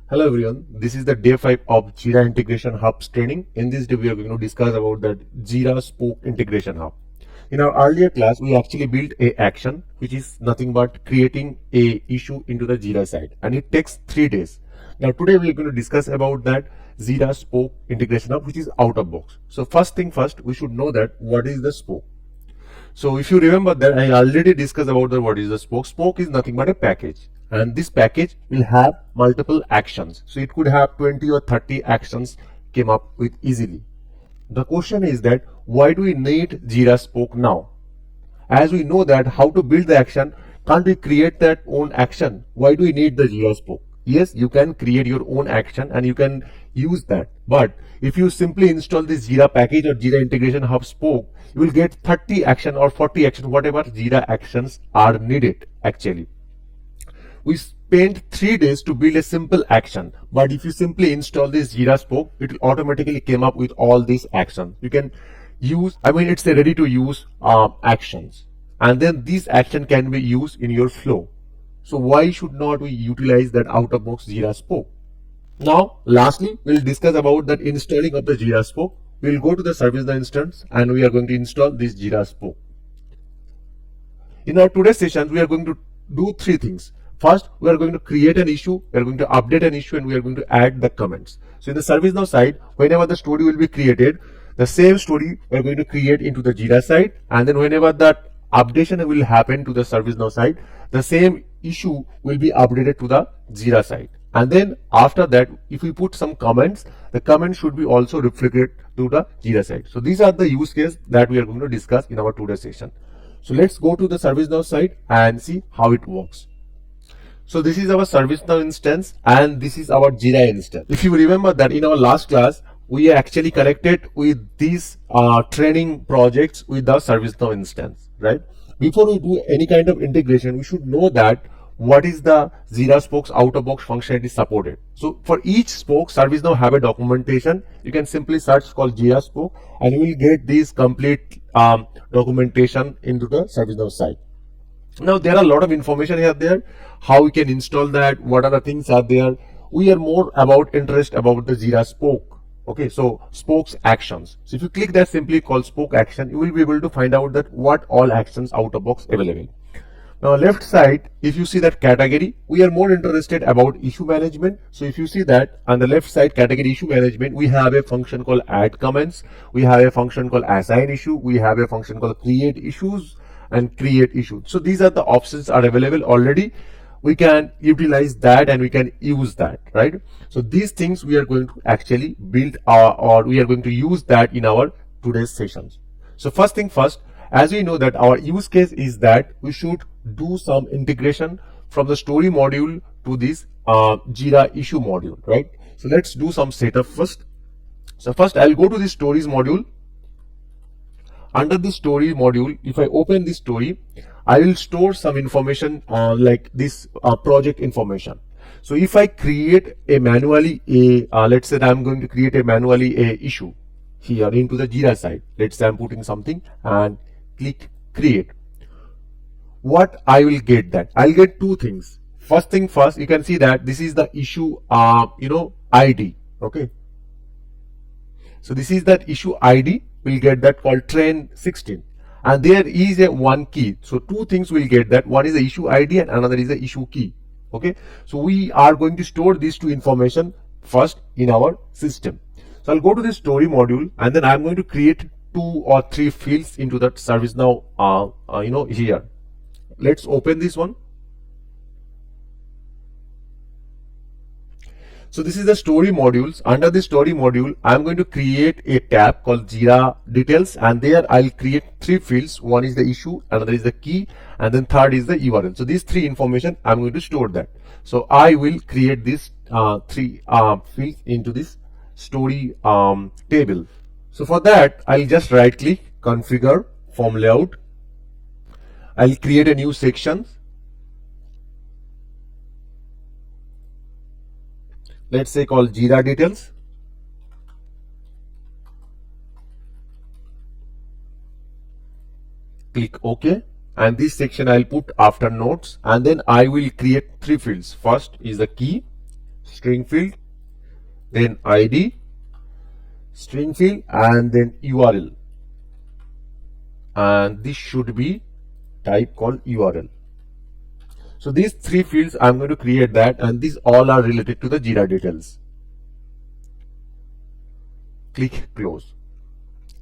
Hello everyone, this is the day 5 of JIRA Integration Hub's training. In this day we are going to discuss about that JIRA Spoke Integration Hub. In our earlier class, we actually built a action which is nothing but creating a issue into the JIRA side, and it takes 3 days. Now today we are going to discuss about that JIRA Spoke Integration Hub, which is out of box. So first thing first, we should know that what is the spoke. So if you remember that I already discussed about the what is the spoke. Spoke is nothing but a package, and this package will have multiple actions. So it could have 20 or 30 actions came up with easily. The question is that why do we need JIRA Spoke now? As we know that how to build the action, can't we create that own action? Why do we need the JIRA Spoke? Yes, you can create your own action and you can use that. But if you simply install this JIRA package or JIRA Integration Hub Spoke, you will get 30 action or 40 action, whatever JIRA actions are needed actually. We spent 3 days to build a simple action, but if you simply install this JIRA Spoke, it will automatically come up with all these actions. You can use, it's a ready to use actions, and then this action can be used in your flow. So why should not we utilize that out of box JIRA Spoke? Now lastly, we'll discuss about that installing of the JIRA Spoke. We'll go to the ServiceNow instance and we are going to install this JIRA Spoke. In our today's session, we are going to do 3 things. First, we are going to create an issue, we are going to update an issue, and we are going to add the comments. So in the ServiceNow side, whenever the story will be created, the same story we are going to create into the JIRA side, and then whenever that updation will happen to the ServiceNow side, the same issue will be updated to the JIRA side. And then after that, if we put some comments, the comments should be also reflected to the JIRA side. So these are the use cases that we are going to discuss in our today's session. So let's go to the ServiceNow side and see how it works. So this is our ServiceNow instance and this is our JIRA instance. If you remember that in our last class, we actually connected with these training projects with the ServiceNow instance, right? Before we do any kind of integration, we should know that what is the JIRA Spoke's out-of-box functionality supported. So for each spoke, ServiceNow have a documentation. You can simply search called JIRA Spoke and you will get this complete documentation into the ServiceNow site. Now there are a lot of information here there, how we can install that, what are the things are there. We are more interested about the JIRA Spoke. Okay, so spokes actions. So if you click that simply called spoke action, you will be able to find out that what all actions out of box available. Now left side, if you see that category, we are more interested about issue management. So if you see that on the left side category issue management, we have a function called add comments, we have a function called assign issue, we have a function called create issues and create issue. So these are the options are available already. We can utilize that and we can use that, right? So these things we are going to actually build or we are going to use that in our today's sessions. So first thing first, as we know that our use case is that we should do some integration from the story module to this JIRA issue module, right? So let's do some setup first. So first I'll go to the stories module. Under the story module, if I open this story, I will store some information like this project information. So if I create a manually let's say I'm going to create a manually a issue here into the JIRA side. Let's say I'm putting something and click create. What I will get that I'll get 2 things. First thing first, you can see that this is the issue ID. Okay. So this is that issue ID. We'll get that called train 16. And there is a 1 key. So 2 things we'll get that. One is the issue ID and another is the issue key. Okay. So we are going to store these 2 information first in our system. So I'll go to the story module and then I'm going to create 2 or 3 fields into that ServiceNow here. Let's open this one. So this is the story modules. Under the story module, I'm going to create a tab called JIRA details, and there I'll create 3 fields. One is the issue, another is the key, and then third is the URL. So these 3 information, I'm going to store that. So I will create these 3 fields into this story table. So for that, I'll just right click, configure, form layout. I'll create a new section. Let's say called JIRA details. Click OK, and this section I'll put after notes, and then I will create 3 fields. First is the key, string field, then ID, string field, and then URL. And this should be type called URL. So these three fields I'm going to create that, and these all are related to the JIRA details. Click close.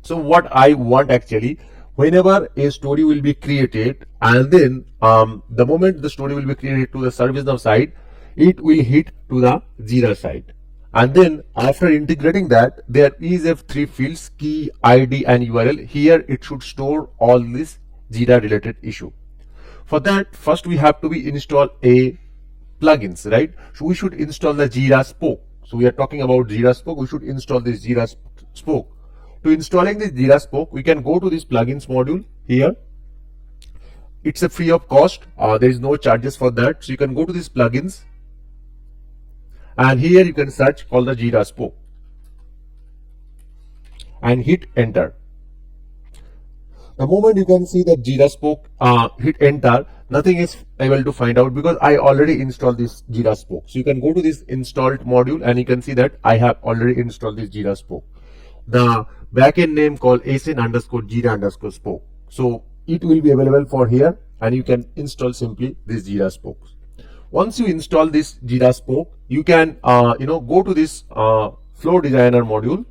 So what I want actually, whenever a story will be created, and then the moment the story will be created to the ServiceNow side, it will hit to the JIRA side. And then after integrating that, there is a three fields, key, ID, and URL. Here it should store all this JIRA related issue. For that, first we have to install a plugins, right? So we should install the JIRA Spoke. So we are talking about JIRA Spoke. We should install this JIRA Spoke. To installing this JIRA Spoke, we can go to this plugins module here. It's a free of cost. There is no charges for that. So you can go to this plugins, and here you can search for the JIRA Spoke and hit enter. The moment you can see that JIRA Spoke, hit enter, nothing is able to find out because I already installed this JIRA Spoke. So you can go to this installed module and you can see that I have already installed this JIRA Spoke. The backend name called sn_jira_spoke. So it will be available for here, and you can install simply this JIRA Spoke. Once you install this JIRA Spoke, you can go to this flow designer module.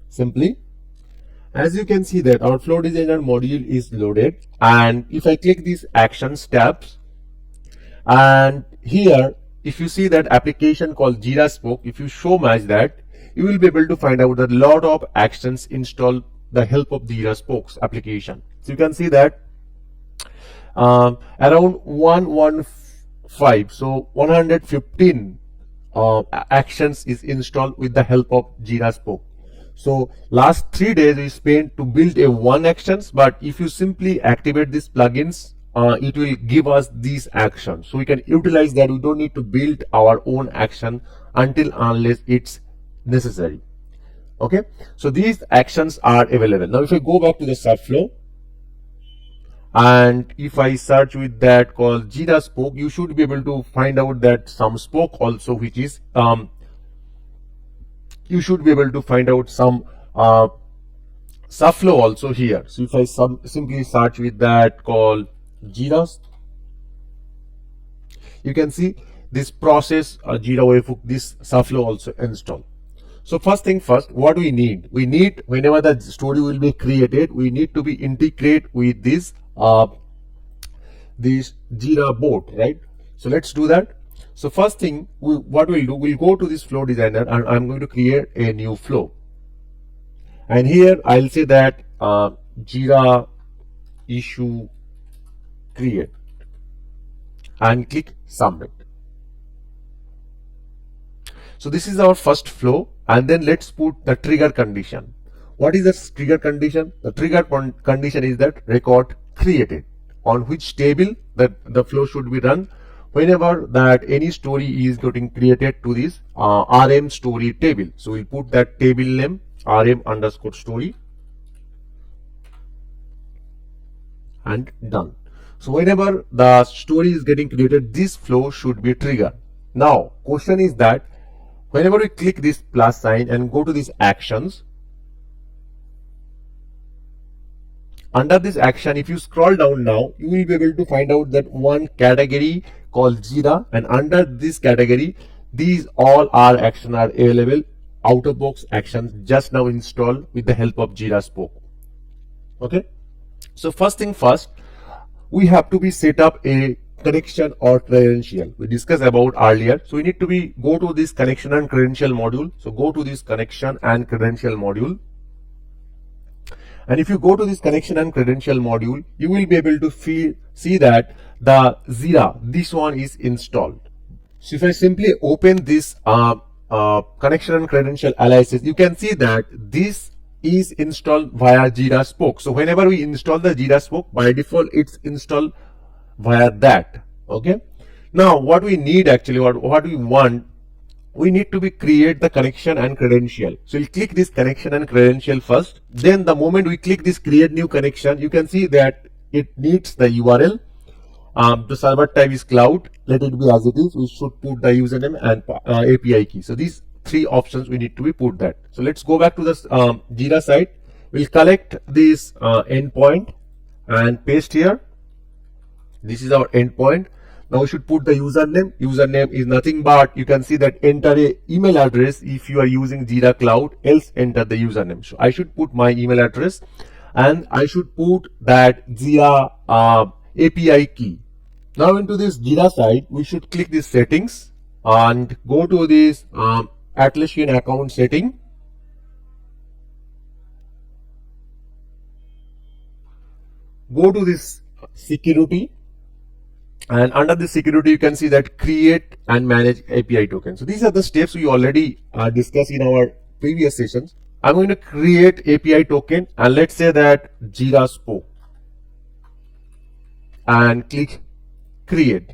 Simply, as you can see that our flow designer module is loaded, and if I click these actions tabs, and here if you see that application called JIRA Spoke, if you show match that, you will be able to find out that a lot of actions install the help of the JIRA Spokes application. So you can see that around 115, so 115 actions is installed with the help of JIRA Spoke. So last 3 days we spent to build a one actions, but if you simply activate these plugins, it will give us these actions. So we can utilize that. We don't need to build our own action until unless it's necessary. Okay, so these actions are available. Now if I go back to the subflow, and if I search with that called JIRA Spoke, you should be able to find out that some spoke also, which is you should be able to find out some subflow also here. So if I simply search with that called JIRA, you can see this process JIRA webhook, this subflow also installed. So first thing first, what we need whenever the story will be created, we need to be integrate with this JIRA board, right? So let's do that. So first thing, what we'll do, we'll go to this flow designer, and I'm going to create a new flow. And here I'll say that JIRA issue create, and click submit. So this is our first flow, and then let's put the trigger condition. What is the trigger condition? The trigger condition is that record created, on which table that the flow should be run whenever that any story is getting created to this RM story table. So we'll put that table name RM_story, and done. So whenever the story is getting created, this flow should be triggered. Now question is that whenever we click this plus sign and go to these actions, under this action, if you scroll down now, you will be able to find out that one category called JIRA, and under this category, these all our actions are available, out of box actions just now installed with the help of JIRA Spoke. Okay, so first thing first, we have to be set up a connection or credential. We discussed about earlier. So we need to go to this connection and credential module. So go to this connection and credential module. And if you go to this connection and credential module, you will be able to see that the JIRA, this one is installed. So if I simply open this connection and credential analysis, you can see that this is installed via JIRA Spoke. So whenever we install the JIRA Spoke, by default it's installed via that. Okay, now what we need actually, what we want, we need to create the connection and credential. So we'll click this connection and credential first. Then the moment we click this create new connection, you can see that it needs the URL, The server type is cloud. Let it be as it is. We should put the username and API key. So these three options we need to be put that. So let's go back to the JIRA site. We'll collect this endpoint and paste here. This is our endpoint. Now we should put the username. Username is nothing but, you can see that enter a email address if you are using JIRA Cloud, else enter the username. So I should put my email address and I should put that JIRA API key. Now into this JIRA site, we should click this settings and go to this Atlassian account setting. Go to this security, and under the security you can see that create and manage API token. So these are the steps we already discussed in our previous sessions. I'm going to create API token and let's say that JIRA Spoke and click create.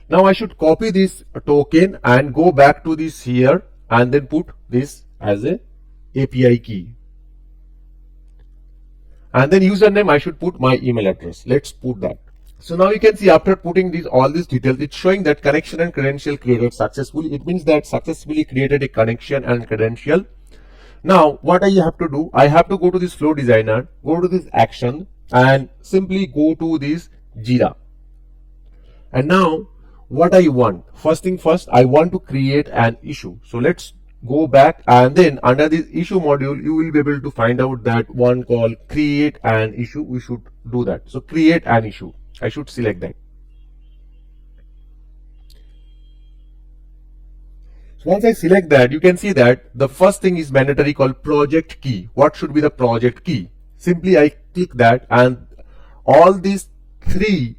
Now I should copy this token and go back to this here and then put this as a API key. And then username, I should put my email address. Let's put that. So now you can see after putting all these details, it's showing that connection and credential created successfully. It means that successfully created a connection and credential. Now what I have to do, I have to go to this flow designer, go to this action and simply go to this JIRA. And now what I want, first thing first, I want to create an issue. So let's go back, and then under this issue module you will be able to find out that one called create an issue. We should do that. So create an issue, I should select that. So once I select that, you can see that the first thing is mandatory called project key. What should be the project key? Simply I click that and all these three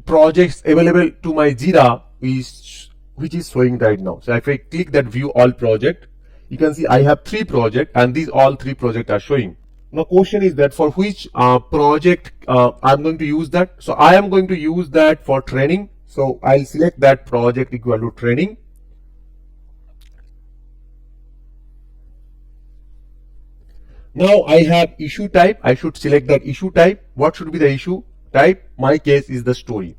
projects available to my JIRA which is showing right now. So if I click that view all project, you can see I have 3 projects and these all 3 projects are showing. Now question is that for which project I'm going to use that. So I am going to use that for training. So I'll select that project equal to training. Now I have issue type. I should select that issue type. What should be the issue type? My case is the story.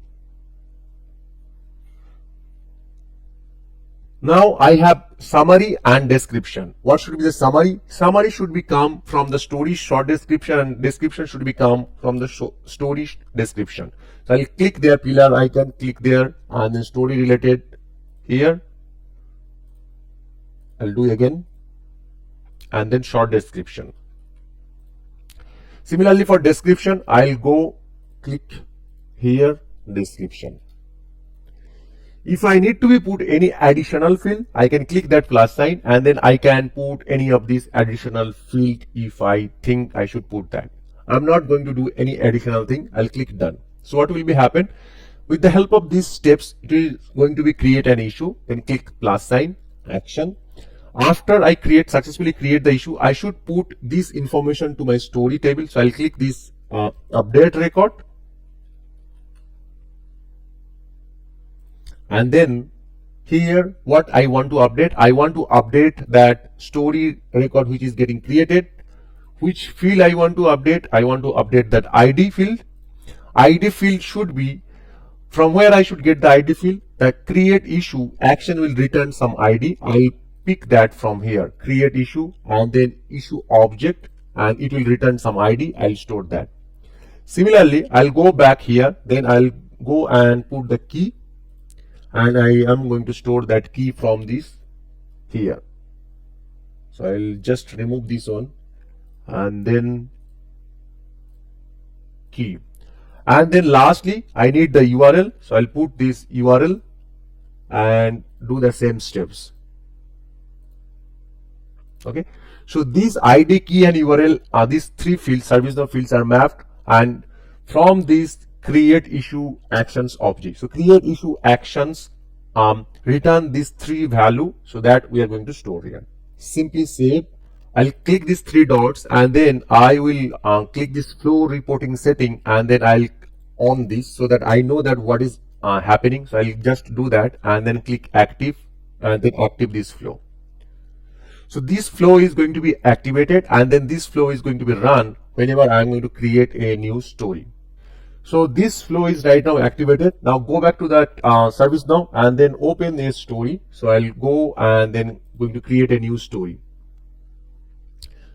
Now I have summary and description. What should be the summary? Summary should be come from the story short description and description should be come from the story description. So I'll click their pillar icon, click there and then story related here. I'll do again and then short description. Similarly for description, I'll go click here description. If I need to be put any additional field, I can click that plus sign and then I can put any of these additional field if I think I should put that. I'm not going to do any additional thing. I'll click done. So what will be happen? With the help of these steps, it is going to be create an issue. Then click plus sign, action. After I successfully create the issue, I should put this information to my story table. So I'll click this update record. And then here what I want to update, I want to update that story record which is getting created. Which field I want to update? I want to update that ID field. ID field should be from where I should get the ID field. The create issue action will return some ID. I'll pick that from here, create issue and then issue object and it will return some ID. I'll store that. Similarly, I'll go back here, then I'll go and put the key. And I am going to store that key from this here. So I'll just remove this one and then key. And then lastly, I need the URL. So I'll put this URL and do the same steps. Okay. So these ID, key and URL are these 3 fields, ServiceNow fields are mapped, and from these create issue actions object. So create issue actions return these 3 value, so that we are going to store here. Simply save. I'll click these 3 dots and then I will click this flow reporting setting and then I'll on this so that I know that what is happening. So I'll just do that and then click active and then active this flow. So this flow is going to be activated and then this flow is going to be run whenever I'm going to create a new story. So this flow is right now activated. Now go back to that ServiceNow and then open a story. So I'll go and then going to create a new story.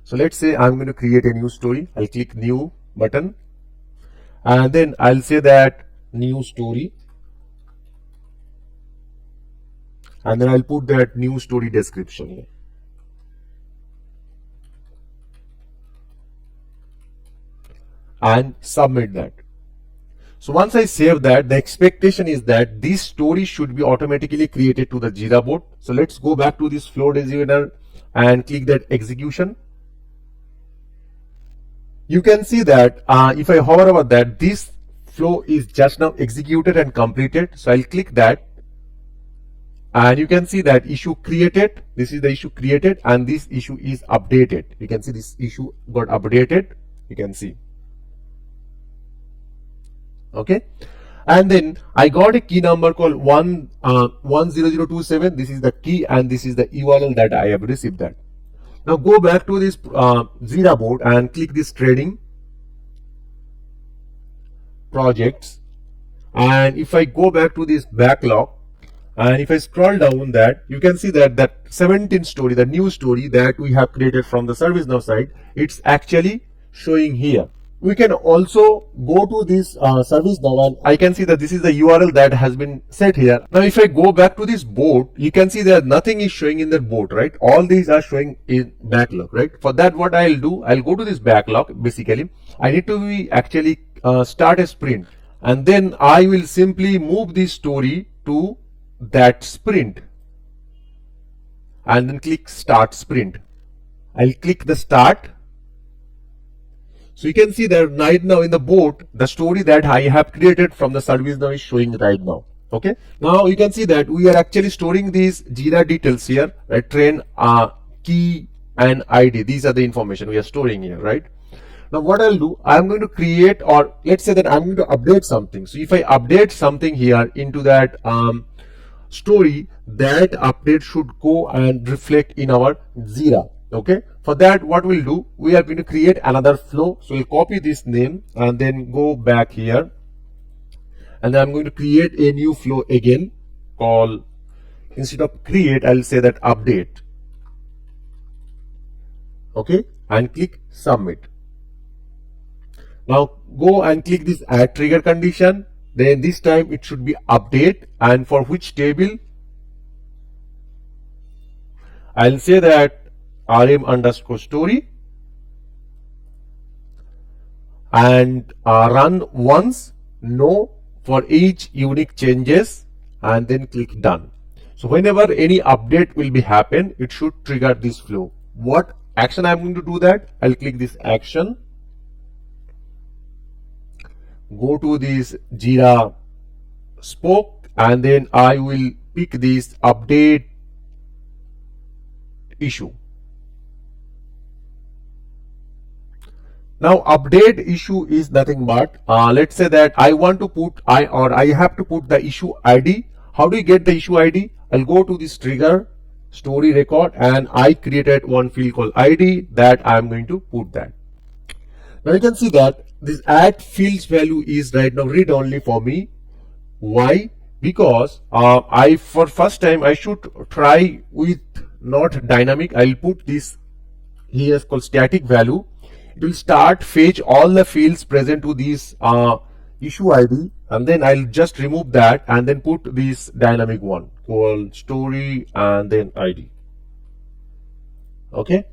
So let's say I'm going to create a new story. I'll click new button and then I'll say that new story, and then I'll put that new story description here. And submit that. So once I save that, the expectation is that this story should be automatically created to the JIRA board. So let's go back to this flow designer and click that execution. You can see that if I hover over that, this flow is just now executed and completed. So I'll click that and you can see that issue created. This is the issue created and this issue is updated. You can see this issue got updated. You can see. Okay, and then I got a key number called 10027. This is the key and this is the URL that I have received that. Now go back to this JIRA board and click this trading projects, and if I go back to this backlog and if I scroll down that, you can see that that 17 story, the new story that we have created from the ServiceNow side, it's actually showing here. We can also go to this ServiceNow and I can see that this is the URL that has been set here. Now if I go back to this board, you can see that nothing is showing in the board, right? All these are showing in backlog, right? For that, what I'll do, I'll go to this backlog. Basically, I need to be actually start a sprint, and then I will simply move this story to that sprint and then click start sprint. I'll click the start. So you can see that right now in the board, the story that I have created from the ServiceNow is showing right now. Okay. Now you can see that we are actually storing these JIRA details here, right? Train, key and ID. These are the information we are storing here, right? Now what I'll do, I'm going to create, or let's say that I'm going to update something. So if I update something here into that story, that update should go and reflect in our JIRA. Okay, for that, what we'll do, we are going to create another flow. So we'll copy this name and then go back here, and then I'm going to create a new flow again called, instead of create, I'll say that update. Okay, and click submit. Now go and click this add trigger condition. Then this time it should be update, and for which table, I'll say that RM_story and run once, no for each unique changes, and then click done. So whenever any update will be happen, it should trigger this flow. What action I'm going to do that? I'll click this action, go to this JIRA Spoke, and then I will pick this update issue. Now update issue is nothing but let's say that I want to put I have to put the issue ID. How do you get the issue ID? I'll go to this trigger story record and I created one field called ID that I'm going to put that. Now you can see that this add fields value is right now read only for me. Why? Because for first time I should try with not dynamic. I'll put this here is called static value. It will start fetch all the fields present to this issue ID, and then I'll just remove that and then put this dynamic one called story and then ID. Okay,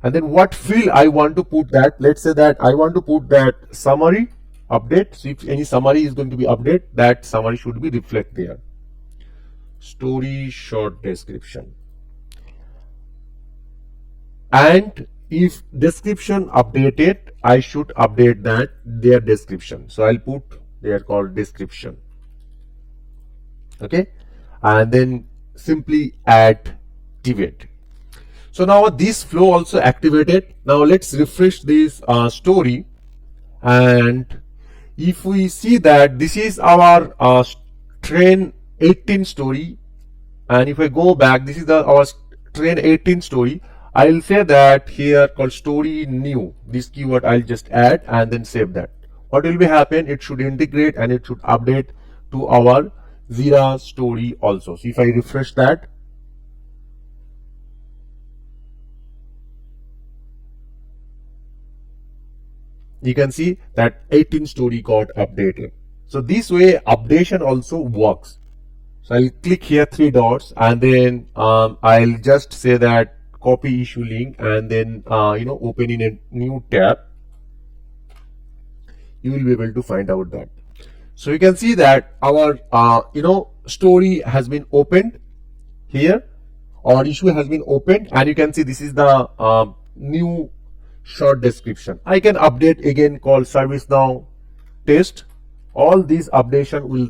and then what field I want to put that? Let's say that I want to put that summary update. So if any summary is going to be update, that summary should be reflect there. Story short description. And if description updated, I should update that their description. So I'll put they are called description. Okay, and then simply activate. So now this flow also activated. Now let's refresh this story, and if we see that this is our train 18 story, and if I go back, this is our train 18 story. I'll say that here called story new. This keyword I'll just add and then save that. What will be happen? It should integrate and it should update to our JIRA story also. So if I refresh that, you can see that 18 story got updated. So this way updation also works. So I'll click here 3 dots and then I'll just say that copy issue link and then open in a new tab. You will be able to find out that. So you can see that our story has been opened here, or issue has been opened, and you can see this is the new short description. I can update again called ServiceNow test. All these updation will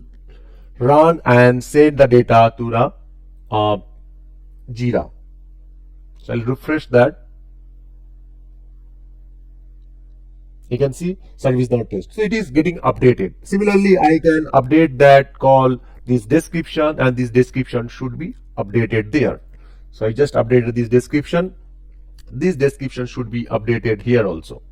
run and send the data to the JIRA. So I'll refresh that. You can see ServiceNow test. So it is getting updated. Similarly, I can update that call this description, and this description should be updated there. So I just updated this description. This description should be updated here also.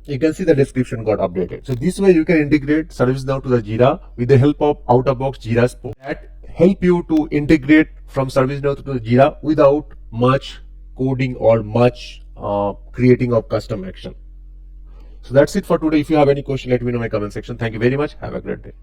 You can see the description got updated. So this way you can integrate ServiceNow to the JIRA with the help of out-of-box JIRA Spoke that help you to integrate from ServiceNow to the JIRA without much coding or much creating of custom action. So that's it for today. If you have any question, let me know in my comment section. Thank you very much. Have a great day.